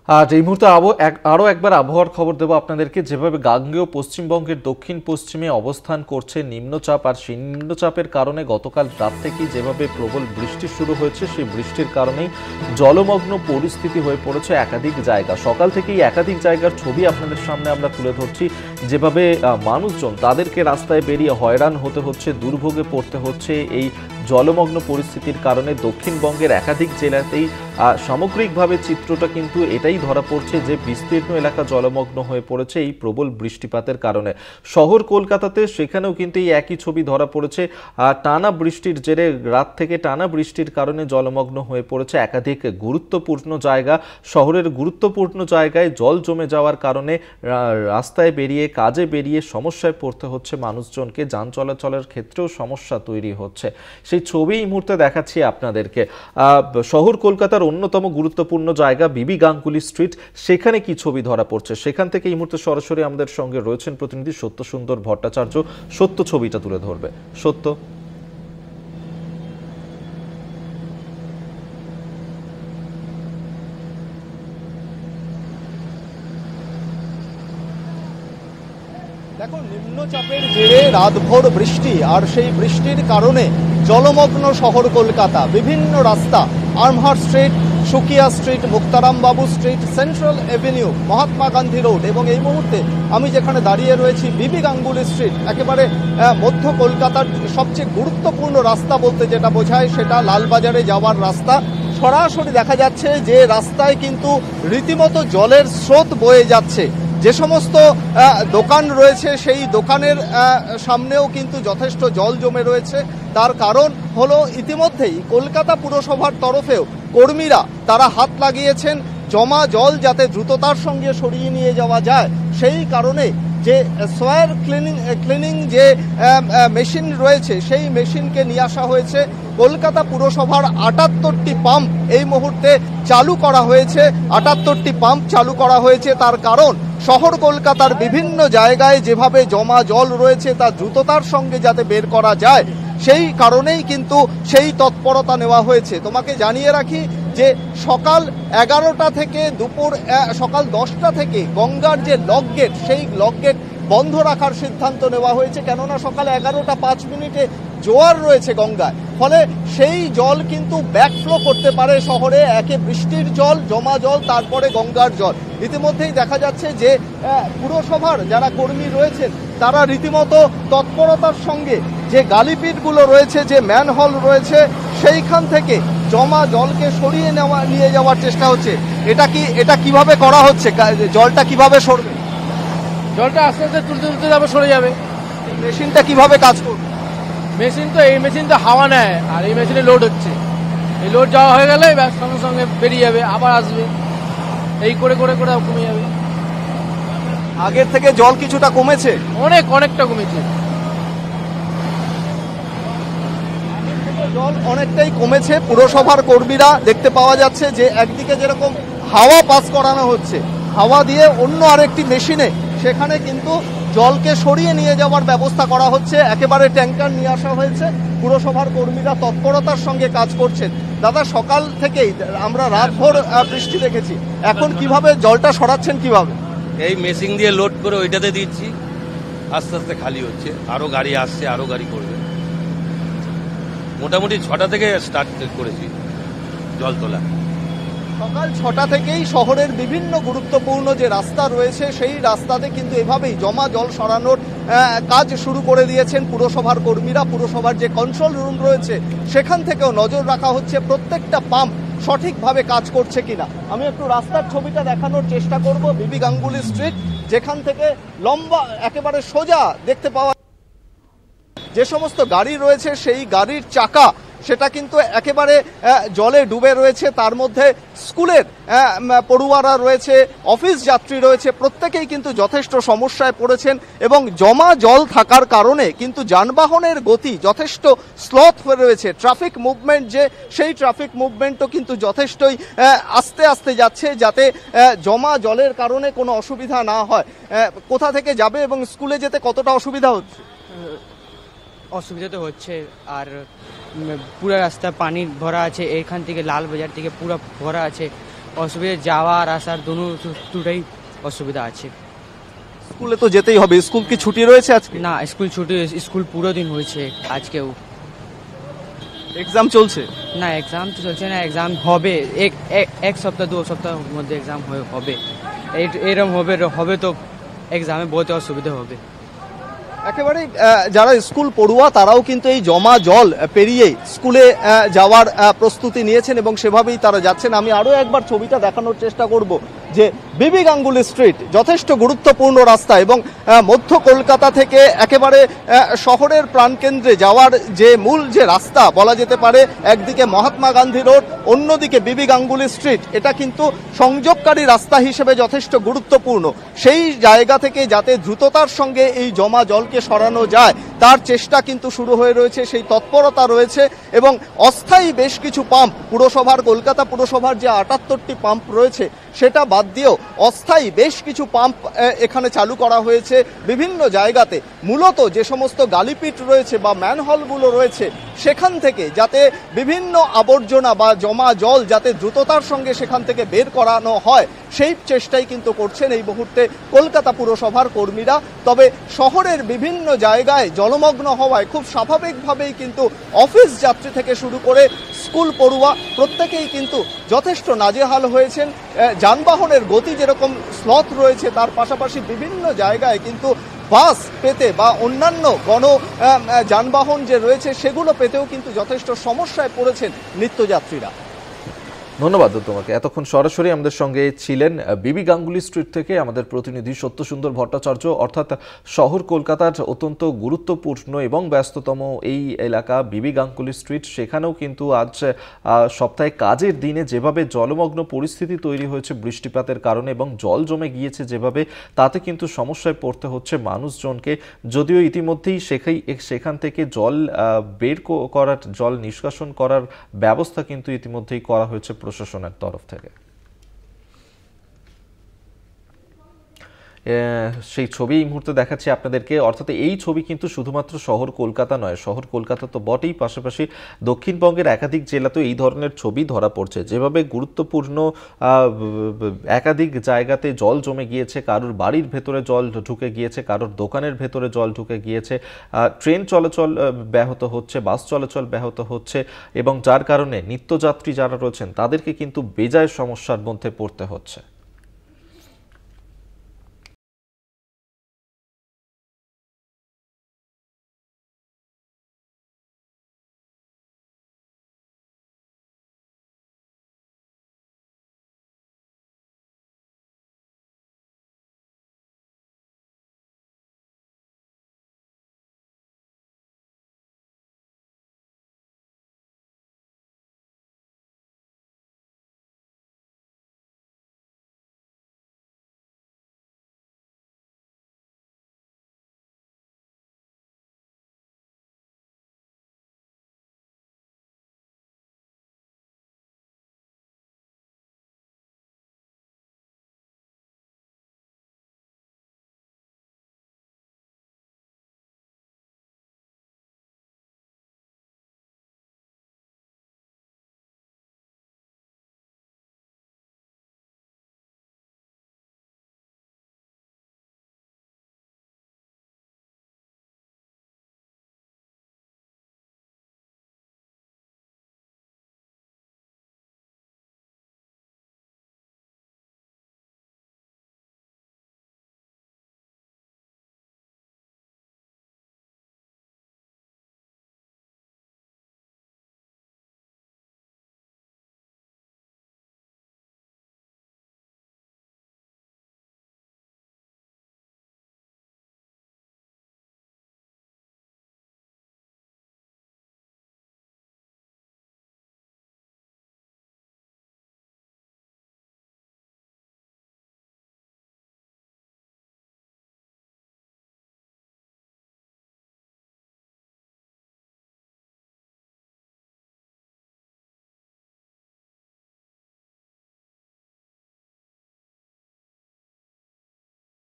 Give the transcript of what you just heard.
আর এই মুহূর্তে আরও একবার আবহাওয়ার খবর দেবো আপনাদেরকে। যেভাবে গাঙ্গেয় পশ্চিমবঙ্গের দক্ষিণ পশ্চিমে অবস্থান করছে নিম্নচাপ, আর সেই নিম্নচাপের কারণে গতকাল রাত থেকেই যেভাবে প্রবল বৃষ্টি শুরু হয়েছে, সেই বৃষ্টির কারণেই জলমগ্ন পরিস্থিতি হয়ে পড়েছে একাধিক জায়গা। সকাল থেকেই একাধিক জায়গার ছবি আপনাদের সামনে আমরা তুলে ধরছি। যেভাবে মানুষজন তাদেরকে রাস্তায় বেরিয়ে হয়রান হতে হচ্ছে, দুর্ভোগে পড়তে হচ্ছে এই জলমগ্ন পরিস্থিতির কারণে। দক্ষিণবঙ্গের একাধিক জেলাতেই সামগ্রিকভাবে চিত্রটা কিন্তু এটাই ধরা পড়ছে যে বিস্তীর্ণ এলাকা জলমগ্ন হয়ে পড়েছে এই প্রবল বৃষ্টিপাতের কারণে। শহর কলকাতাতে সেখানেও কিন্তু এই একই ছবি ধরা পড়েছে। টানা বৃষ্টির জেরে রাত থেকে টানা বৃষ্টির কারণে জলমগ্ন হয়ে পড়েছে একাধিক গুরুত্বপূর্ণ জায়গা। শহরের গুরুত্বপূর্ণ জায়গায় জল জমে যাওয়ার কারণে রাস্তায় বেরিয়ে কাজে বেরিয়ে সমস্যায় পড়তে হচ্ছে মানুষজনকে, যান চলাচলের ক্ষেত্রেও সমস্যা তৈরি হচ্ছে। সেই ছবি এই মুহূর্তে দেখাচ্ছি আপনাদেরকে। শহর কলকাতার অন্যতম গুরুত্বপূর্ণ জায়গা বিবি গাঙ্গুলি স্ট্রিট, সেখানে কি ছবি ধরা পড়ছে সেখান থেকে এই মুহূর্তে সরাসরি আমাদের সঙ্গে রয়েছেন প্রতিনিধি সত্য সুন্দর ভট্টাচার্য। সত্য ছবিটা তুলে ধরবে। সত্য, দেখো, নিম্নচাপের জেরে রাতভর বৃষ্টি, আর সেই বৃষ্টির কারণে জলমগ্ন শহর কলকাতা। বিভিন্ন রাস্তা, আর্মহার্ট স্ট্রিট, সুকিয়া স্ট্রিট, মুক্তারাম বাবু street, central Avenue, Mahatma Gandhi road, এবং এই মুহূর্তে আমি যেখানে দাঁড়িয়ে রয়েছি বিবি গাঙ্গুলি স্ট্রিট, একেবারে মধ্য কলকাতার সবচেয়ে গুরুত্বপূর্ণ রাস্তা বলতে যেটা বোঝায় সেটা লালবাজারে যাওয়ার রাস্তা। সরাসরি দেখা যাচ্ছে যে রাস্তায় কিন্তু রীতিমতো জলের স্রোত বয়ে যাচ্ছে। যে সমস্ত দোকান রয়েছে সেই দোকানের সামনেও কিন্তু যথেষ্ট জল জমে রয়েছে। তার কারণ হলো ইতিমধ্যেই কলকাতা পুরসভার তরফেও কর্মীরা তারা হাত লাগিয়েছেন জমা জল যাতে দ্রুততার সঙ্গে সরিয়ে নিয়ে যাওয়া যায়। সেই কারণে যে সোয়ার ক্লিনিং যে মেশিন রয়েছে সেই মেশিনকে নিয়ে আসা হয়েছে। কলকাতা পুরসভার 78টি পাম্প এই মুহূর্তে চালু করা হয়েছে। 78টি পাম্প চালু করা হয়েছে তার কারণ শহর কলকাতার বিভিন্ন জায়গায় যেভাবে জমা জল রয়েছে তা দ্রুততার সঙ্গে যাতে বের করা যায়, সেই কারণেই কিন্তু সেই তৎপরতা নেওয়া হয়েছে। তোমাকে জানিয়ে রাখি যে সকাল 11টা থেকে দুপুর সকাল 10টা থেকে গঙ্গার যে লক গেট সেই লক গেট বন্ধ রাখার সিদ্ধান্ত নেওয়া হয়েছে, কেননা সকাল 11টা 5 মিনিটে জোয়ার রয়েছে গঙ্গায়। ফলে সেই জল কিন্তু ব্যাকফ্লো করতে পারে শহরে, একে বৃষ্টির জল, জমা জল, তারপরে গঙ্গার জল। ইতিমধ্যেই দেখা যাচ্ছে যে পুরসভার যারা কর্মী রয়েছেন তারা রীতিমতো তৎপরতার সঙ্গে যে গালিপিটগুলো রয়েছে, যে ম্যানহোল রয়েছে, সেইখান থেকে জমা জলকে সরিয়ে নিয়ে যাওয়ার চেষ্টা হচ্ছে। এটা কিভাবে করা হচ্ছে? জলটা কিভাবে সরবে? জলটা আস্তে আস্তে তুলতে তুলতে যাবে, সরে যাবে। মেশিনটা কিভাবে কাজ করবে? এই মেশিন তো হাওয়া নেয়, আর এই মেশিনে লোড হচ্ছে। এই লোড যাওয়া হয়ে গেলে সঙ্গে সঙ্গে বেরিয়ে যাবে, আবার আসবে, এই করে করে করে কমে যাবে। আগের থেকে জল কিছুটা কমেছে? অনেকটা কমেছে। জল অনেকটাই কমেছে। পুরসভার কর্মীরা দেখতে পাওয়া যাচ্ছে যে একদিকে যেরকম হাওয়া পাস করানো হচ্ছে, হাওয়া দিয়ে অন্য আরেকটি মেশিনে সেখানে কিন্তু জলকে সরিয়ে নিয়ে যাওয়ার ব্যবস্থা করা হচ্ছে। একেবারে ট্যাঙ্কার নিয়ে আসা হয়েছে। পুরসভার কর্মীরা তৎপরতার সঙ্গে কাজ করছেন। দাদা, সকাল থেকেই আমরা রাতভর বৃষ্টি দেখেছি, এখন কিভাবে জলটা সরাচ্ছেন কিভাবে? এই মেশিন দিয়ে লোড করে ওইটাতে দিচ্ছি, আস্তে আস্তে খালি হচ্ছে, আরো গাড়ি আসছে, আরো গাড়ি করবে। মোটামুটি 6টা থেকে স্টার্ট করেছি জল তোলা। সকাল 6টা থেকেই শহরের বিভিন্ন গুরুত্বপূর্ণ যে রাস্তা রয়েছে সেই রাস্তাতে কিন্তু এভাবেই জমা জল সরানোর কাজ শুরু করে দিয়েছেন পুরসভার কর্মীরা। পুরসভার যে কন্ট্রোল রুম রয়েছে সেখান থেকেও নজর রাখা হচ্ছে প্রত্যেকটা পাম্প সঠিকভাবে কাজ করছে কিনা। আমি একটু রাস্তার ছবিটা দেখানোর চেষ্টা করব। বিবি গাঙ্গুলি স্ট্রিট, যেখান থেকে লম্বা একেবারে সোজা দেখতে পাওয়া যে সমস্ত গাড়ি রয়েছে সেই গাড়ির চাকা সেটা কিন্তু একেবারে জলে ডুবে রয়েছে। তার মধ্যে স্কুলের পড়ুয়ারা রয়েছে, অফিস যাত্রী রয়েছে, প্রত্যেকেই কিন্তু যথেষ্ট সমস্যায় পড়েছেন। এবং জমা জল থাকার কারণে কিন্তু যানবাহনের গতি যথেষ্ট স্লথ হয়ে রয়েছে। ট্রাফিক মুভমেন্ট সেই ট্রাফিক মুভমেন্টও কিন্তু যথেষ্টই আস্তে আস্তে যাচ্ছে, যাতে জমা জলের কারণে কোনো অসুবিধা না হয়। কোথা থেকে যাবে এবং স্কুলে যেতে কতটা অসুবিধা হচ্ছে? অসুবিধা তো হচ্ছে, আর পুরো রাস্তা পানি ভরা আছে। এখান থেকে লালবাজার থেকে পুরো ভরা আছে, অসুবিধা যাওয়া আর আসার দুটাই অসুবিধা আছে। স্কুলে তো যেতেই হবে, স্কুল কি ছুটি রয়েছে আজকে? না, স্কুল ছুটি, স্কুল পুরো দিন হয়েছে আজকেও। এক্সাম চলছে? না, এক্সাম তো চলছে না, এক্সাম হবে এক সপ্তাহ 2 সপ্তাহের মধ্যে এক্সাম হবে। এরকম হবে তো এক্সামে বহুত অসুবিধা হবে। একেবারে যারা স্কুল পড়ুয়া তারাও কিন্তু এই জমা জল পেরিয়ে স্কুলে যাওয়ার প্রস্তুতি নিয়েছেন এবং সেভাবেই তারা যাচ্ছেন। আমি আরও একবার ছবিটা দেখানোর চেষ্টা করব যে বিবি গাঙ্গুলি স্ট্রিট যথেষ্ট গুরুত্বপূর্ণ রাস্তা এবং মধ্য কলকাতা থেকে একেবারে শহরের প্রাণকেন্দ্রে যাওয়ার যে মূল যে রাস্তা বলা যেতে পারে, একদিকে মহাত্মা গান্ধী রোড, অন্যদিকে বিবি গাঙ্গুলি স্ট্রিট, এটা কিন্তু সংযোগকারী রাস্তা হিসেবে যথেষ্ট গুরুত্বপূর্ণ। সেই জায়গা থেকে যাতে দ্রুততার সঙ্গে এই জমা জলকে সরানো যায় তার চেষ্টা কিন্তু শুরু হয়ে রয়েছে, সেই তৎপরতা রয়েছে এবং অস্থায়ী বেশ কিছু পাম্প পুরসভার, কলকাতা পুরসভার যে 78টি পাম্প রয়েছে সেটা বাদ দিয়েও অস্থায়ী বেশ কিছু পাম্প এখানে চালু করা হয়েছে বিভিন্ন জায়গাতে। মূলত যে সমস্ত গালিপিট রয়েছে বা ম্যানহোলগুলো রয়েছে সেখান থেকে যাতে বিভিন্ন আবর্জনা বা জমা জল যাতে দ্রুততার সঙ্গে সেখান থেকে বের করানো হয় সেই চেষ্টাই কিন্তু করছেন এই মুহূর্তে কলকাতা পুরসভার কর্মীরা। তবে শহরের বিভিন্ন জায়গায় জলমগ্ন হওয়ায় খুব স্বাভাবিকভাবেই কিন্তু অফিস যাত্রী থেকে শুরু করে স্কুল পড়ুয়া প্রত্যেকেই কিন্তু যথেষ্ট নাজেহাল হয়েছেন। যানবাহনের গতি যেরকম স্লথ রয়েছে তার পাশাপাশি বিভিন্ন জায়গায় কিন্তু বাস পেতে বা অন্যান্য যানবাহন যে রয়েছে সেগুলো পেতেও কিন্তু যথেষ্ট সমস্যায় পড়েছেন নিত্যযাত্রীরা। ধন্যবাদ তোমাকে। এতক্ষণ সরাসরি আমাদের সঙ্গে ছিলেন বিবি গাঙ্গুলি স্ট্রিট থেকে আমাদের প্রতিনিধি সত্যসুন্দর ভট্টাচার্য। অর্থাৎ শহর কলকাতার অত্যন্ত গুরুত্বপূর্ণ এবং ব্যস্ততম এই এলাকা বিবি গাঙ্গুলি স্ট্রিট, সেখানেও কিন্তু আজ সপ্তাহে কাজের দিনে যেভাবে জলমগ্ন পরিস্থিতি তৈরি হয়েছে বৃষ্টিপাতের কারণে এবং জল জমে গিয়েছে যেভাবে, তাতে কিন্তু সমস্যায় পড়তে হচ্ছে মানুষজনকে। যদিও ইতিমধ্যেই সেখান থেকে জল বের করার, জল নিষ্কাশন করার ব্যবস্থা কিন্তু ইতিমধ্যেই করা হয়েছে প্রশাসনের তরফ থেকে। সেই ছবি এই মুহূর্তে দেখাচ্ছি আপনাদেরকে। অর্থাৎ এই ছবি কিন্তু শুধুমাত্র শহর কলকাতা নয়, শহর কলকাতা তো বটেই, পাশাপাশি দক্ষিণবঙ্গের একাধিক জেলাতেও এই ধরনের ছবি ধরা পড়ছে। যেভাবে গুরুত্বপূর্ণ একাধিক জায়গাতে জল জমে গিয়েছে, কারোর বাড়ির ভেতরে জল ঢুকে গিয়েছে, কারোর দোকানের ভেতরে জল ঢুকে গিয়েছে, ট্রেন চলাচল ব্যাহত হচ্ছে, বাস চলাচল ব্যাহত হচ্ছে এবং যার কারণে নিত্যযাত্রী যারা রয়েছেন তাদেরকে কিন্তু বেজায় সমস্যার মধ্যে পড়তে হচ্ছে।